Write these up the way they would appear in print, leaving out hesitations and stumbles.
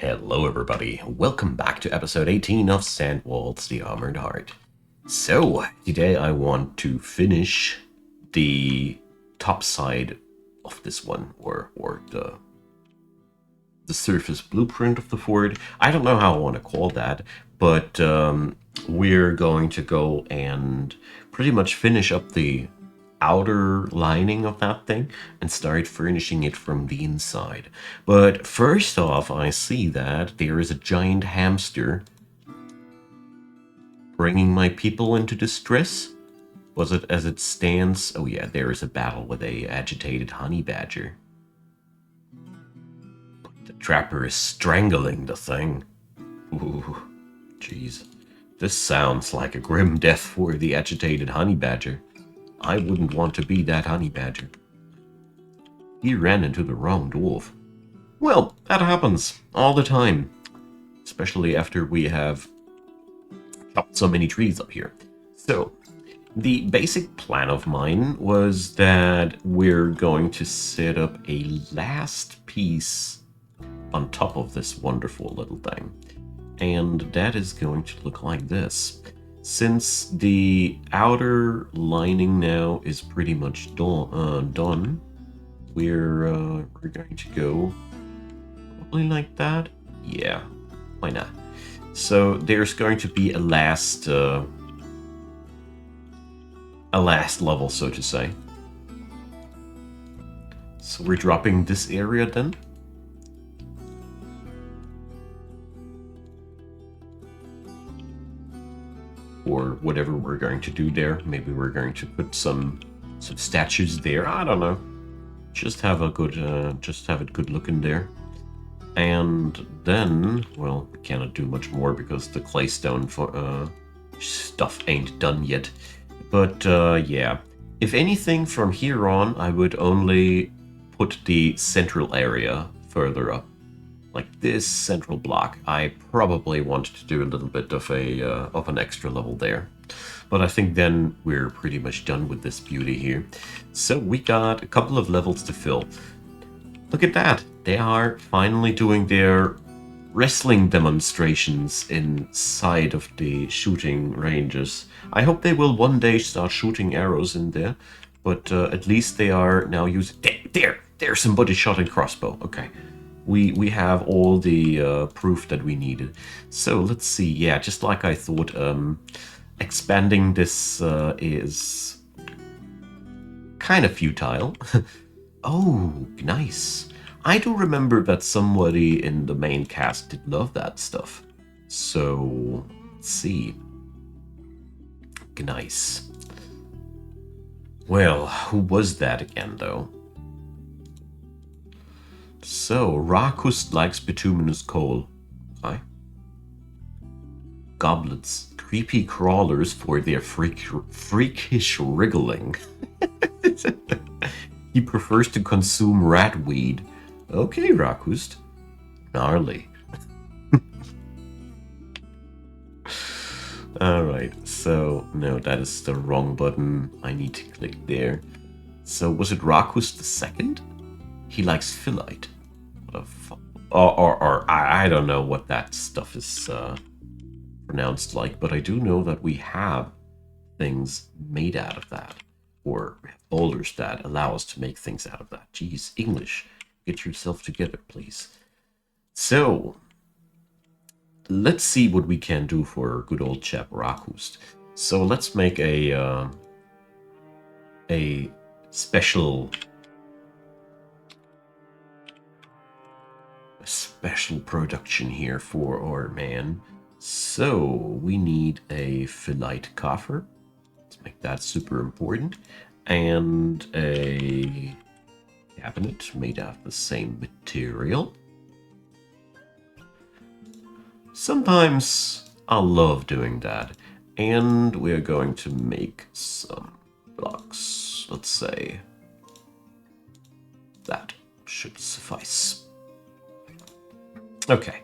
Hello everybody, welcome back to episode 18 of Sandwalls the Armored Heart. So, today I want to finish the top side of this one, or the surface blueprint of the fort. I don't know how I want to call that, but we're going to go and pretty much finish up the outer lining of that thing and start furnishing it from the inside. But first off, I see that there is a giant hamster bringing my people into distress. Was it as it stands? Oh yeah, there is a battle with a agitated honey badger. The trapper is strangling the thing. Ooh, jeez. This sounds like a grim death for the agitated honey badger. I wouldn't want to be that honey badger. He ran into the wrong dwarf. Well, that happens all the time. Especially after we have chopped so many trees up here. So, the basic plan of mine was that we're going to set up a last piece on top of this wonderful little thing. And that is going to look like this. Since the outer lining now is pretty much done, we're going to go probably like that. Yeah, why not? So there's going to be a last level, so to say. So we're dropping this area then. Or whatever we're going to do there. Maybe we're going to put some statues there. I don't know. Just have a good, have it good looking there. And then, well, we cannot do much more because the claystone stuff ain't done yet. But yeah, if anything, from here on, I would only put the central area further up. Like this central block, I probably want to do a little bit of an extra level there. But I think then we're pretty much done with this beauty here. So we got a couple of levels to fill. Look at that. They are finally doing their wrestling demonstrations inside of the shooting ranges. I hope they will one day start shooting arrows in there. But at least they are now using... There's somebody shot a crossbow. Okay. We have all the proof that we needed. So let's see. Yeah, just like I thought, expanding this is kind of futile. Oh, nice. I do remember that somebody in the main cast did love that stuff. So, let's see. Nice. Well, who was that again, though? So, Rakust likes bituminous coal. Hi. Goblets, creepy crawlers for their freakish wriggling. He prefers to consume ratweed. Okay, Rakust. Gnarly. Alright, so, no, that is the wrong button. I need to click there. So, was it Rakust the second? He likes phyllite. Or I don't know what that stuff is pronounced like, but I do know that we have things made out of that. Or boulders that allow us to make things out of that. Jeez, English. Get yourself together, please. So, let's see what we can do for good old chap Rakust. So let's make a special production here for our man. So we need a phyllite coffer. Let's make that super important. And a cabinet made out of the same material. Sometimes I love doing that. And we're going to make some blocks. Let's say that should suffice. Okay,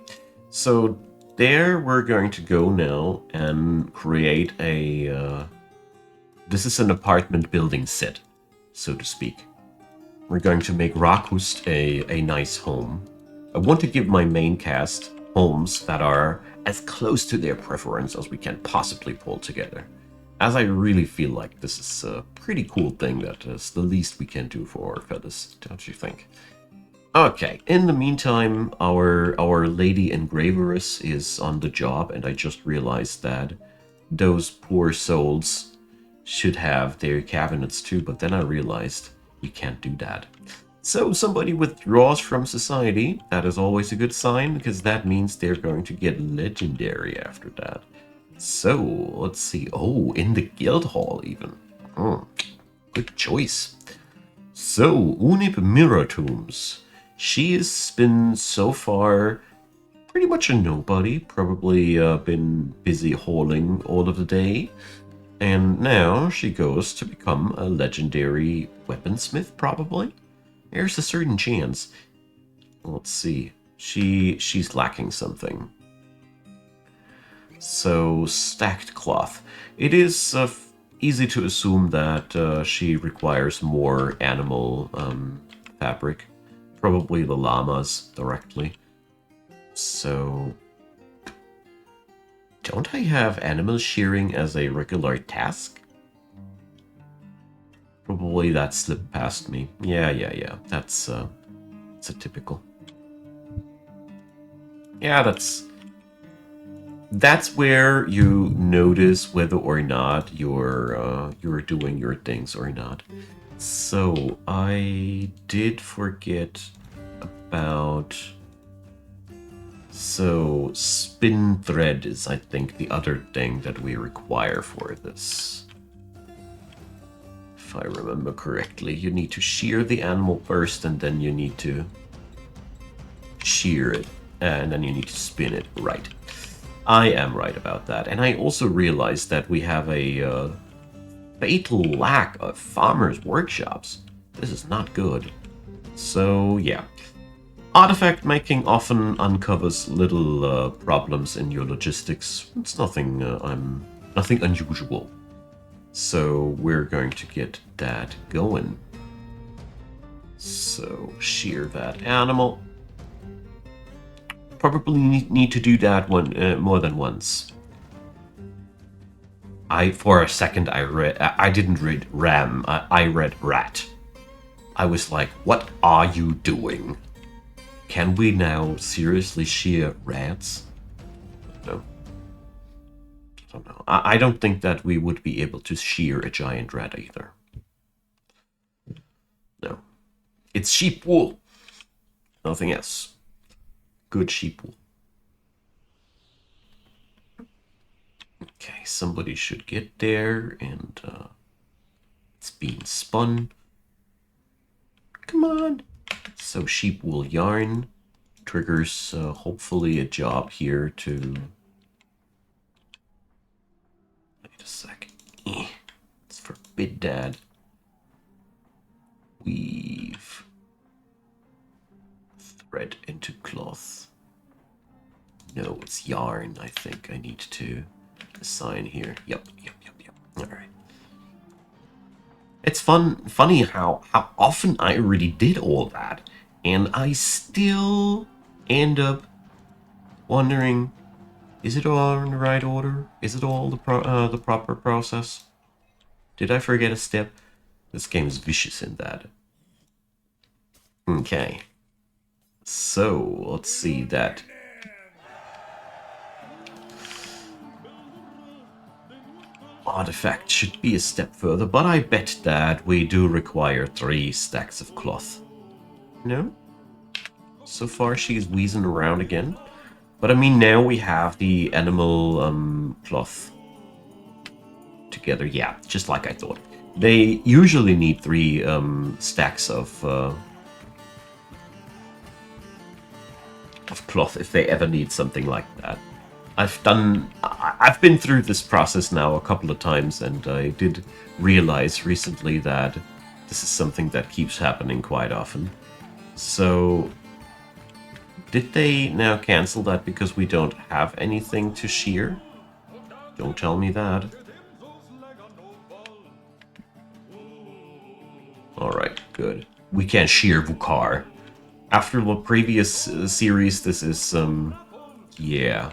so there we're going to go now and create a... this is an apartment building set, so to speak. We're going to make Rakust a nice home. I want to give my main cast homes that are as close to their preference as we can possibly pull together. As I really feel like this is a pretty cool thing that is the least we can do for our fellas, don't you think? Okay, in the meantime, our lady engraveress is on the job, and I just realized that those poor souls should have their cabinets too, but then I realized we can't do that. So somebody withdraws from society. That is always a good sign, because that means they're going to get legendary after that. So, let's see. Oh, in the guild hall even. Good choice. So, Unip Mirror Tombs. She has been so far pretty much a nobody. Probably been busy hauling all of the day. And now she goes to become a legendary weaponsmith, probably. There's a certain chance. Let's see. She's lacking something. So, stacked cloth. It is easy to assume that she requires more animal fabric. Probably the llamas directly. So, don't I have animal shearing as a regular task? Probably that slipped past me. Yeah. That's a typical. Yeah, that's where you notice whether or not you're doing your things or not. So I did forget about. So spin thread is, I think, the other thing that we require for this. If I remember correctly, you need to shear the animal first, and then you need to shear it, and then you need to spin it. Right. I am right about that. And I also realized that we have a fatal lack of farmers' workshops. This is not good. So, yeah. Artifact making often uncovers little problems in your logistics. It's nothing nothing unusual. So we're going to get that going. So shear that animal. Probably need to do that one more than once. For a second I didn't read ram. I read rat. I was like, what are you doing? Can we now seriously shear rats? No. I don't know. I don't think that we would be able to shear a giant rat either. No. It's sheep wool. Nothing else. Good sheep wool. Okay, somebody should get there, and it's being spun. Come on. So sheep wool yarn triggers hopefully a job here to... Wait a sec. It's forbid dad. Weave thread into cloth. No, it's yarn, I think I need to assign here. Yep. Alright. It's funny how often I already did all that, and I still end up wondering, is it all in the right order? Is it all the proper process? Did I forget a step? This game is vicious in that. Okay. So, let's see that. Artifact should be a step further, but I bet that we do require 3 stacks of cloth. No? So far she's wheezing around again. But I mean, now we have the animal cloth together. Yeah, just like I thought. They usually need 3 stacks of cloth if they ever need something like that. I've been through this process now a couple of times, and I did realize recently that this is something that keeps happening quite often. So, did they now cancel that because we don't have anything to shear? Don't tell me that. Alright, good. We can shear Vukar. After the previous series, this is, yeah.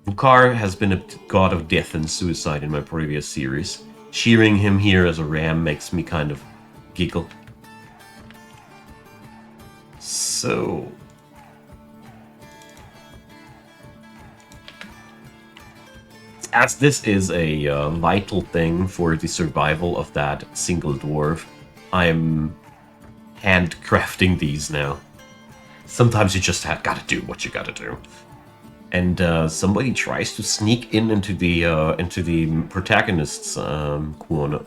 Vukar has been a god of death and suicide in my previous series. Shearing him here as a ram makes me kind of giggle. So... as this is a vital thing for the survival of that single dwarf, I'm handcrafting these now. Sometimes you just gotta do what you gotta do. And somebody tries to sneak into the protagonist's parlor.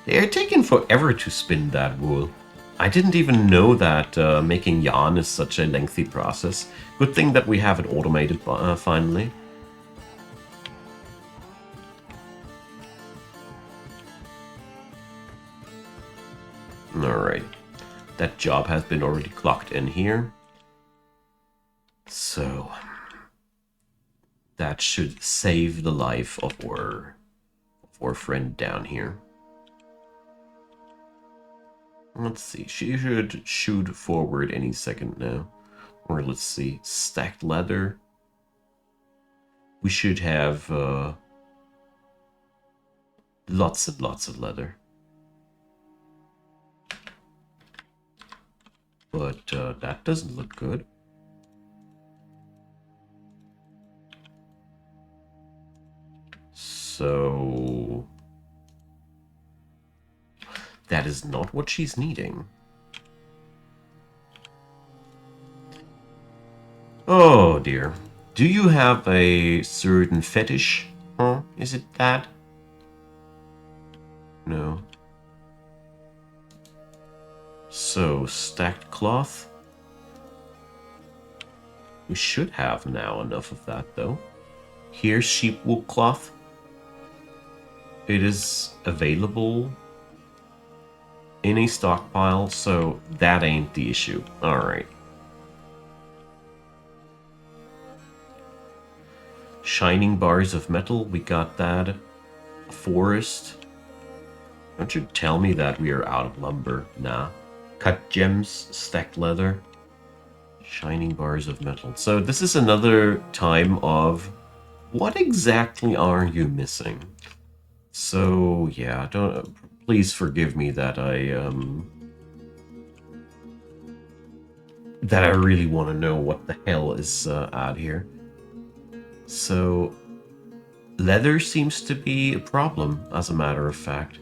They're taking forever to spin that wool. I didn't even know that making yarn is such a lengthy process. Good thing that we have it automated finally. Alright. That job has been already clocked in here. So... that should save the life of our friend down here. Let's see, she should shoot forward any second now. Or let's see, stacked leather. We should have lots and lots of leather. But that doesn't look good. So... that is not what she's needing. Oh dear. Do you have a certain fetish? Huh? Is it that? No. So, stacked cloth? We should have now enough of that, though. Here's sheep wool cloth. It is available in a stockpile, so that ain't the issue. Alright. Shining bars of metal, we got that. A forest. Don't you tell me that we are out of lumber. Nah. Cut gems, stacked leather. Shining bars of metal. So this is another time of... what exactly are you missing? So, yeah, please forgive me that I really want to know what the hell is out here. So, leather seems to be a problem, as a matter of fact.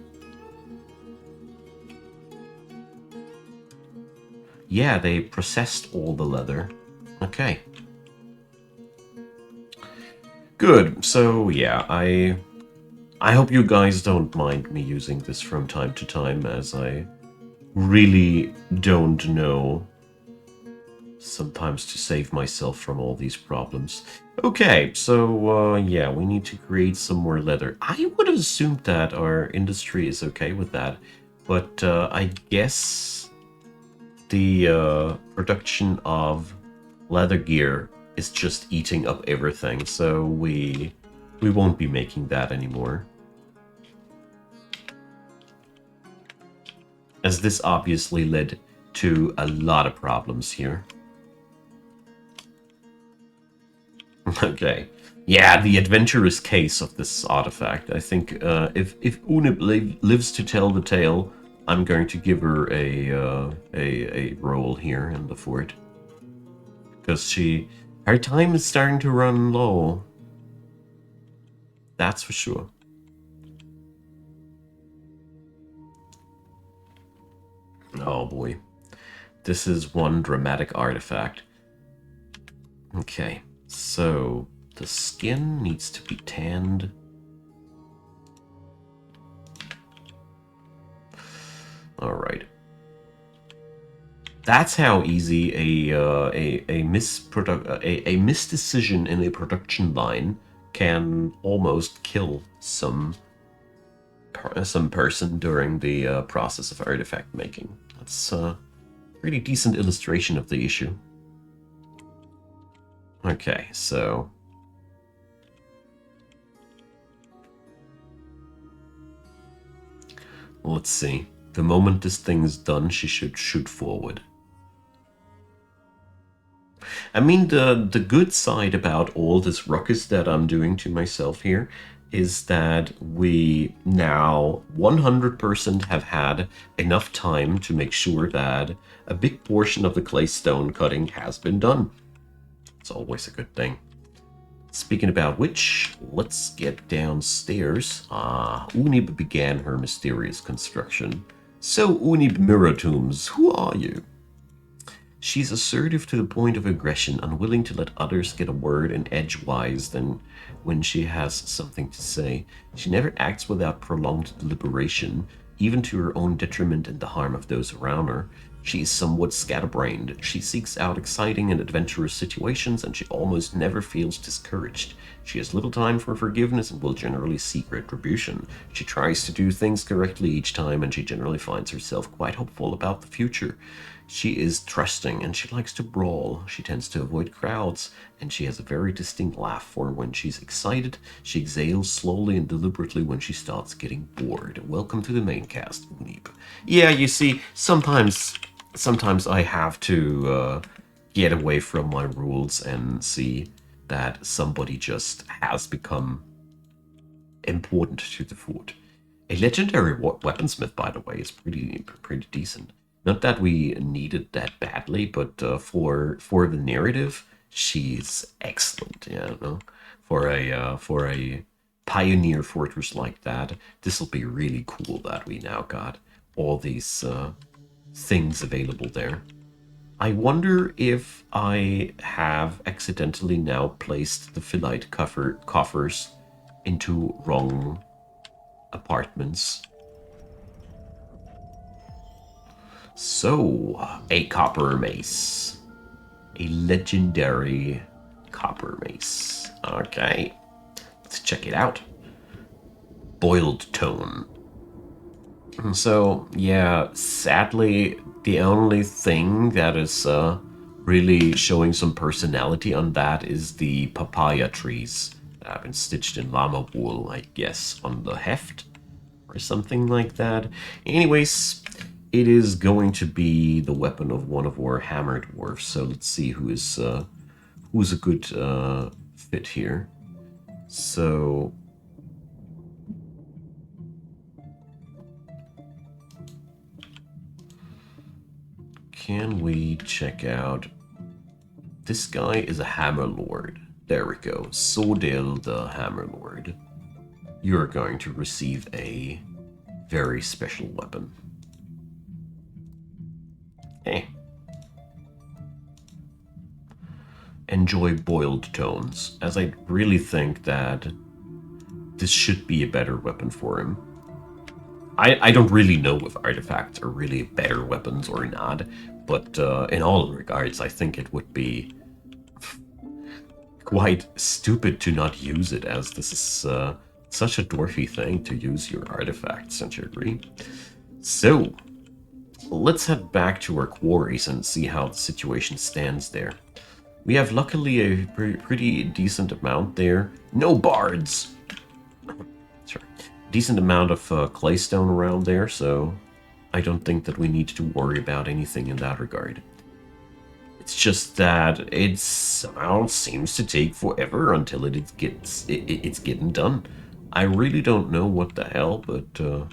Yeah, they processed all the leather. Okay. Good. So, yeah, I hope you guys don't mind me using this from time to time, as I really don't know sometimes to save myself from all these problems. Okay, so yeah, we need to create some more leather. I would have assumed that our industry is okay with that, but I guess the production of leather gear is just eating up everything, so we won't be making that anymore. As this obviously led to a lot of problems here. Okay. Yeah, the adventurous case of this artifact. I think if Unib lives to tell the tale, I'm going to give her a role here in the fort. Because her time is starting to run low. That's for sure. Oh boy. This is one dramatic artifact. Okay, so the skin needs to be tanned. Alright. That's how easy a misdecision in a production line can almost kill some person during the process of artifact making. That's a pretty decent illustration of the issue. Okay, so Let's see. The moment this thing is done, she should shoot forward. I mean, the good side about all this ruckus that I'm doing to myself here is that we now 100% have had enough time to make sure that a big portion of the clay stone cutting has been done. It's always a good thing. Speaking about which, let's get downstairs. Unib began her mysterious construction. So, Unib Miratombs, who are you? She's assertive to the point of aggression, unwilling to let others get a word in edgewise than when she has something to say. She never acts without prolonged deliberation, even to her own detriment and the harm of those around her. She is somewhat scatterbrained. She seeks out exciting and adventurous situations, and she almost never feels discouraged. She has little time for forgiveness and will generally seek retribution. She tries to do things correctly each time, and she generally finds herself quite hopeful about the future. She is trusting and she likes to brawl. She tends to avoid crowds, and she has a very distinct laugh for when she's excited. She exhales slowly and deliberately when she starts getting bored. Welcome to the main cast, Unib. Yeah, you see, sometimes I have to get away from my rules and see that somebody just has become important to the fort. A legendary weaponsmith, by the way, is pretty decent. Not that we needed that badly, but for the narrative, she's excellent. Yeah, no? For a pioneer fortress like that, this will be really cool that we now got all these things available there. I wonder if I have accidentally now placed the phyllite coffers into wrong apartments. So, a copper mace. A legendary copper mace. Okay, let's check it out. Boiled tone. So, yeah, sadly, the only thing that is really showing some personality on that is the papaya trees that have been stitched in llama wool, I guess, on the heft or something like that. Anyways, it is going to be the weapon of one of our hammer dwarfs. So let's see who's a good fit here. So can we check out? This guy is a hammer lord. There we go. Sodil the hammer lord. You're going to receive a very special weapon. Eh. Enjoy boiled tones, as I really think that this should be a better weapon for him. I don't really know if artifacts are really better weapons or not, but in all regards, I think it would be quite stupid to not use it, as this is such a dwarfy thing to use your artifacts, don't you agree? So, let's head back to our quarries and see how the situation stands there. We have luckily a pretty decent amount there. No bards! Sorry. Decent amount of claystone around there, so I don't think that we need to worry about anything in that regard. It's just that it somehow seems to take forever until it's getting done. I really don't know what the hell, but it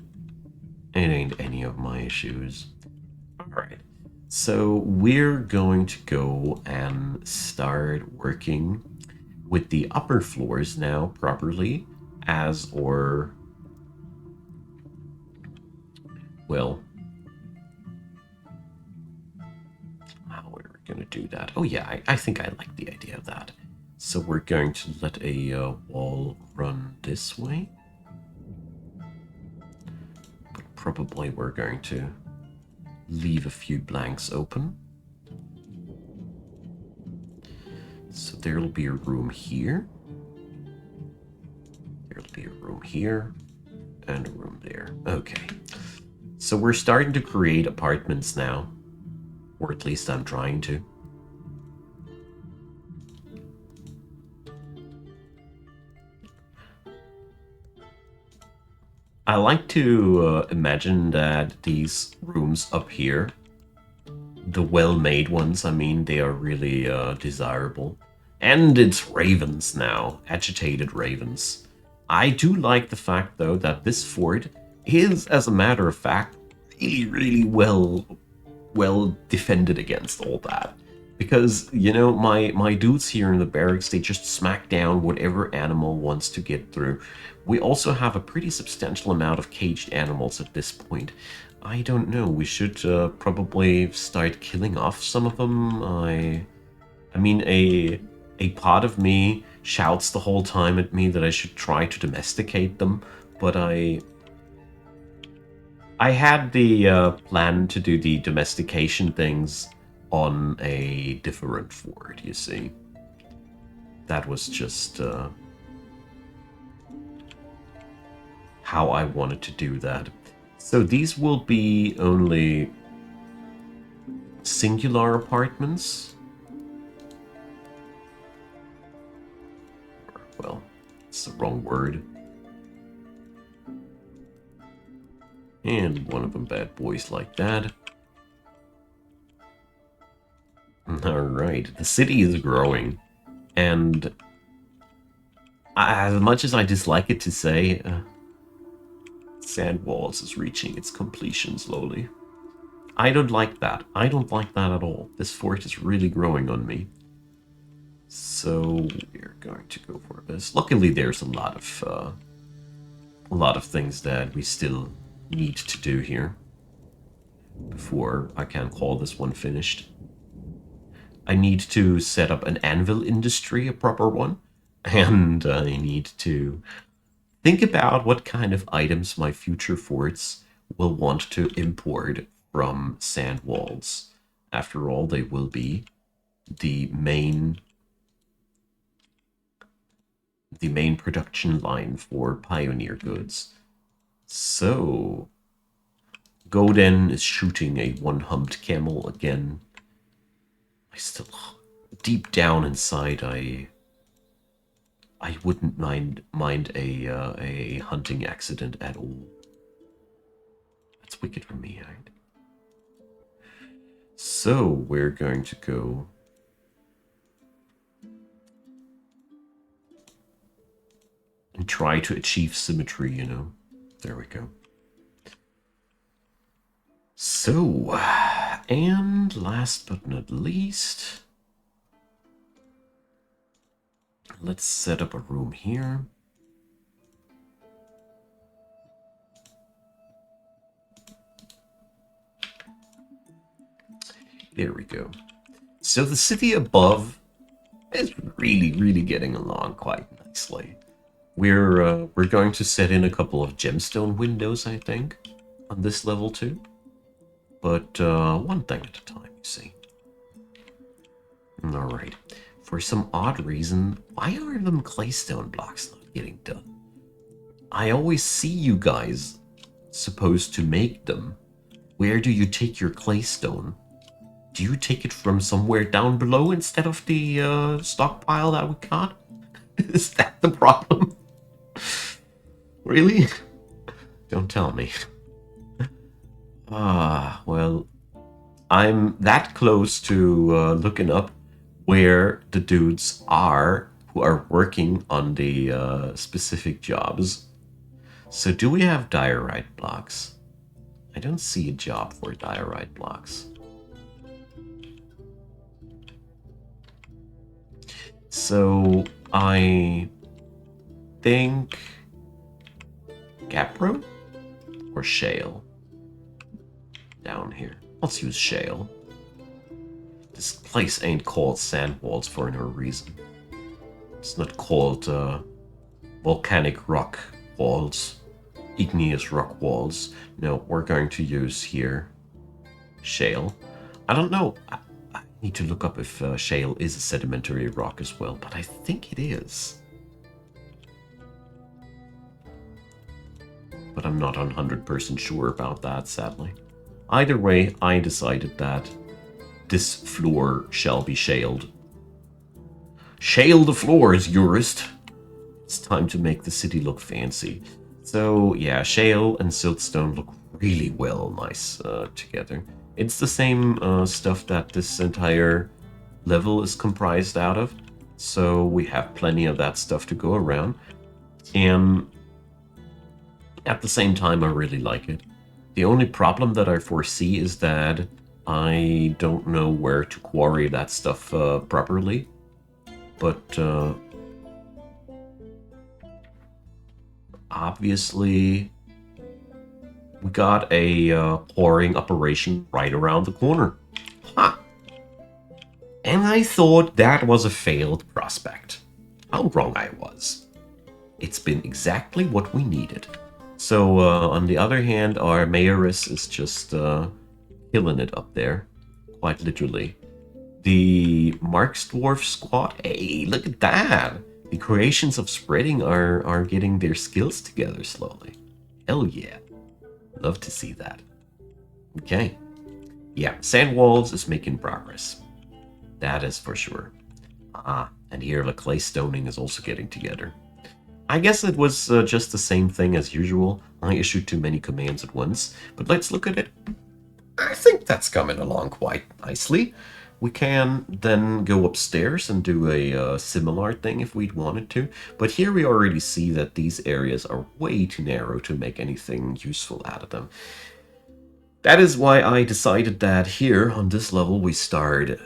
ain't any of my issues. Alright, so we're going to go and start working with the upper floors now properly as or, well, how are we going to do that? Oh yeah, I think I like the idea of that. So we're going to let a wall run this way. But probably we're going to leave a few blanks open. So there'll be a room here. There'll be a room here. And a room there. Okay. So we're starting to create apartments now. Or at least I'm trying to. I like to imagine that these rooms up here, the well-made ones, I mean, they are really desirable. And it's ravens now, agitated ravens. I do like the fact, though, that this fort is, as a matter of fact, really well defended against all that. Because, you know, my dudes here in the barracks, they just smack down whatever animal wants to get through. We also have a pretty substantial amount of caged animals at this point. I don't know, we should probably start killing off some of them. I mean, a part of me shouts the whole time at me that I should try to domesticate them, but I had the plan to do the domestication things on a different fort, you see. That was just how I wanted to do that. So these will be only singular apartments. Well, it's the wrong word. And one of them bad boys like that. Alright, the city is growing. And as much as I dislike it to say, Sand Walls is reaching its completion slowly. I don't like that. I don't like that at all. This fort is really growing on me. So we're going to go for this. Luckily, there's a lot of things that we still need to do here before I can call this one finished. I need to set up an anvil industry, a proper one, and I need to think about what kind of items my future forts will want to import from Sand Walls. After all, they will be the main production line for Pioneer goods. So, Goden is shooting a one-humped camel again. I still, deep down inside, I wouldn't mind a hunting accident at all. That's wicked for me, right? So we're going to go and try to achieve symmetry, you know. There we go. So, and last but not least, let's set up a room here. There we go. So the city above is really getting along quite nicely. We're going to set in a couple of gemstone windows, I think, on this level too. But one thing at a time, you see. All right. For some odd reason, why are them claystone blocks not getting done? I always see you guys supposed to make them. Where do you take your claystone? Do you take it from somewhere down below instead of the stockpile that we got? Is that the problem? Really? Don't tell me. Well, I'm that close to looking up where the dudes are who are working on the specific jobs. So do we have diorite blocks? I don't see a job for diorite blocks. So I think Capro or shale down here. Let's use shale. This place ain't called Sand Walls for no reason. It's not called volcanic rock walls, igneous rock walls. No, we're going to use here shale. I don't know. I need to look up if shale is a sedimentary rock as well, but I think it is. But I'm not 100% sure about that, sadly. Either way, I decided that this floor shall be shaled. Shale the floors, Jurist! It's time to make the city look fancy. So yeah, shale and siltstone look really nice together. It's the same stuff that this entire level is comprised out of, so we have plenty of that stuff to go around. And at the same time, I really like it. The only problem that I foresee is that I don't know where to quarry that stuff properly. But obviously, we got a quarrying operation right around the corner. Huh. And I thought that was a failed prospect. How wrong I was. It's been exactly what we needed. So, on the other hand, our mayoress is just killing it up there, quite literally. The Mark's Dwarf squad, hey, look at that! The creations of spreading are getting their skills together slowly. Hell yeah. Love to see that. Okay. Yeah, Sand Walls is making progress. That is for sure. Ah, and here the clay stoning is also getting together. I guess it was just the same thing as usual. I issued too many commands at once, but let's look at it. I think that's coming along quite nicely. We can then go upstairs and do a similar thing if we'd wanted to, but here we already see that these areas are way too narrow to make anything useful out of them. That is why I decided that here on this level we start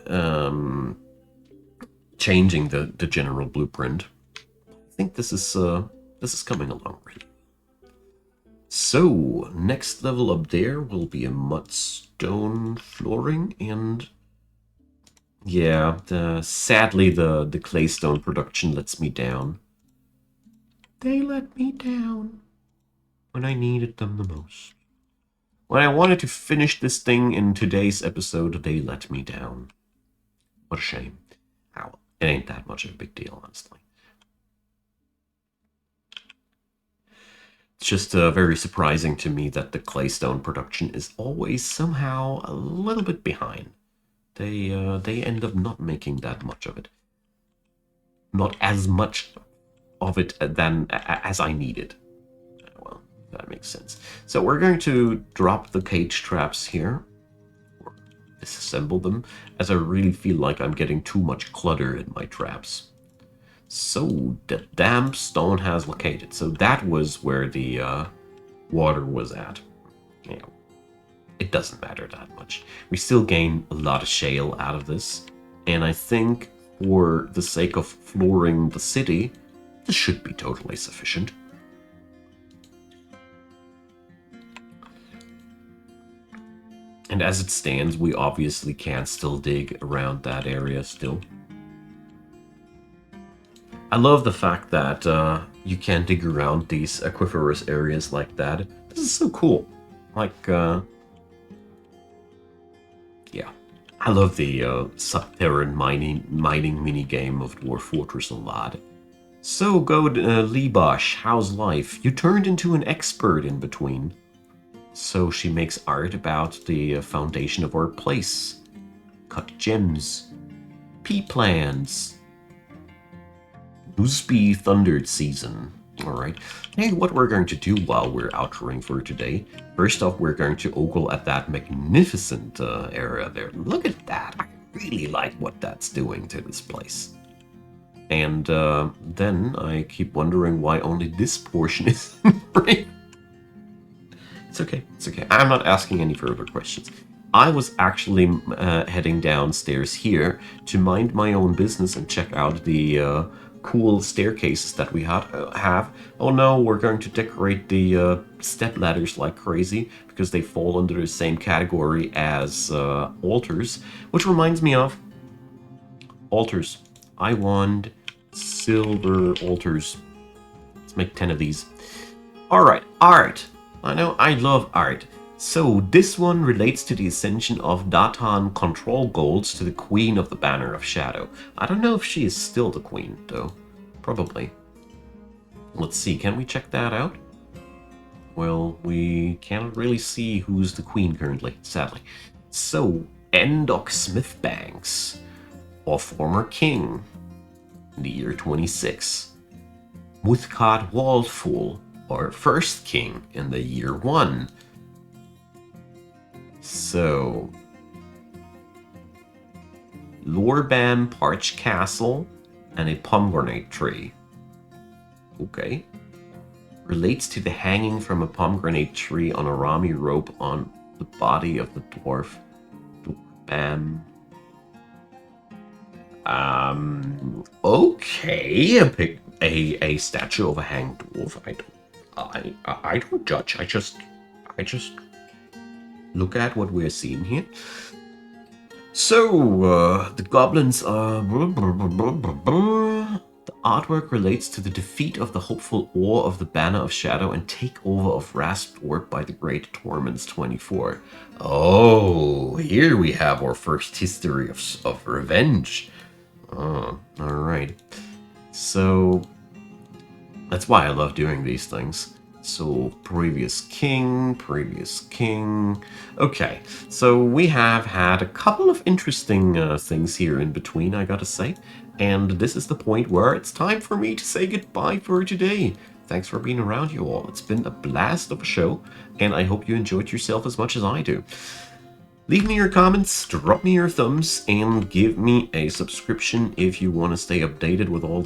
changing the general blueprint. I think this is coming along right. So next level up there will be a mudstone flooring, and yeah, sadly the claystone production lets me down. They let me down when I needed them the most. When I wanted to finish this thing in today's episode, they let me down. What a shame. Ow, it ain't that much of a big deal, honestly. It's just very surprising to me that the claystone production is always somehow a little bit behind. They end up not making that much of it. Not as much of it as I needed. Well, that makes sense. So we're going to drop the cage traps here, or disassemble them, as I really feel like I'm getting too much clutter in my traps. So the damp stone has located. So that was where the water was at. Yeah, it doesn't matter that much. We still gain a lot of shale out of this, and I think for the sake of flooring the city, this should be totally sufficient. And as it stands, we obviously can still dig around that area still. I love the fact that you can dig around these aquiferous areas like that. This is so cool. Like, yeah. I love the subterranean mining mini-game of Dwarf Fortress a lot. So, Libosh, how's life? You turned into an expert in between. So she makes art about the foundation of our place. Cut gems. Pea plants. Boosby Thundered season. Alright. Hey, what we're going to do while we're outroing for today. First off, we're going to ogle at that magnificent area there. Look at that. I really like what that's doing to this place. And then I keep wondering why only this portion is free. It's okay. It's okay. I'm not asking any further questions. I was actually heading downstairs here to mind my own business and check out the cool staircases that we have. Oh no, we're going to decorate the step ladders like crazy because they fall under the same category as altars. Which reminds me of altars. I want silver altars. Let's make 10 of these. Alright, art. I know, I love art. So this one relates to the ascension of Datan control golds to the Queen of the Banner of Shadow. I don't know if she is still the Queen, though. Probably. Let's see, can we check that out? Well, we cannot really see who's the Queen currently, sadly. So, Endok Smithbanks, or former king, in the year 26. Muthkat Waldful, our first king in the year 1. So, Lorban Parch Castle and a pomegranate tree. Okay. Relates to the hanging from a pomegranate tree on a Rami rope on the body of the dwarf. Okay, a statue of a hanged dwarf. I don't judge. I just look at what we're seeing here. So, the goblins are... The artwork relates to the defeat of the hopeful Ore of the Banner of Shadow and takeover of Rasp by the Great Torments 24. Oh, here we have our first history of revenge. Oh, alright. So, that's why I love doing these things. So, previous king. Okay, so we have had a couple of interesting things here in between, I gotta say. And this is the point where it's time for me to say goodbye for today. Thanks for being around, you all. It's been a blast of a show, and I hope you enjoyed yourself as much as I do. Leave me your comments, drop me your thumbs, and give me a subscription if you want to stay updated with all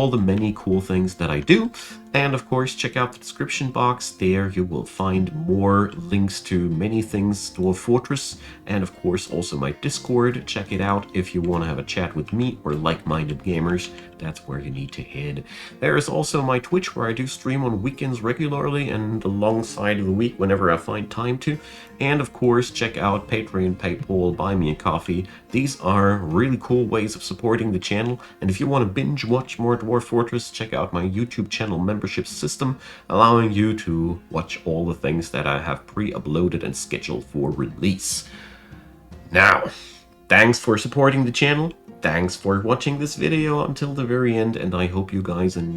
the many cool things that I do. And of course, check out the description box. There you will find more links to many things Dwarf Fortress, and of course also my Discord. Check it out if you want to have a chat with me or like-minded gamers. That's where you need to head. There is also my Twitch, where I do stream on weekends regularly and alongside of the week whenever I find time to. And of course, check out Patreon, PayPal, Buy Me a Coffee. These are really cool ways of supporting the channel. And if you want to binge watch more Dwarf Fortress, check out my YouTube channel membership system, allowing you to watch all the things that I have pre-uploaded and scheduled for release. Now, thanks for supporting the channel. Thanks for watching this video until the very end, and I hope you guys are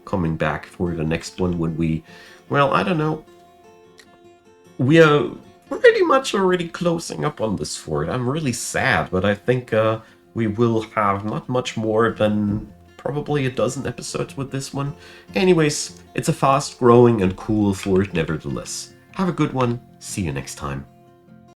coming back for the next one when we, well, I don't know. We are pretty much already closing up on this fort. I'm really sad, but I think we will have not much more than probably a dozen episodes with this one. Anyways, it's a fast-growing and cool fort nevertheless. Have a good one. See you next time.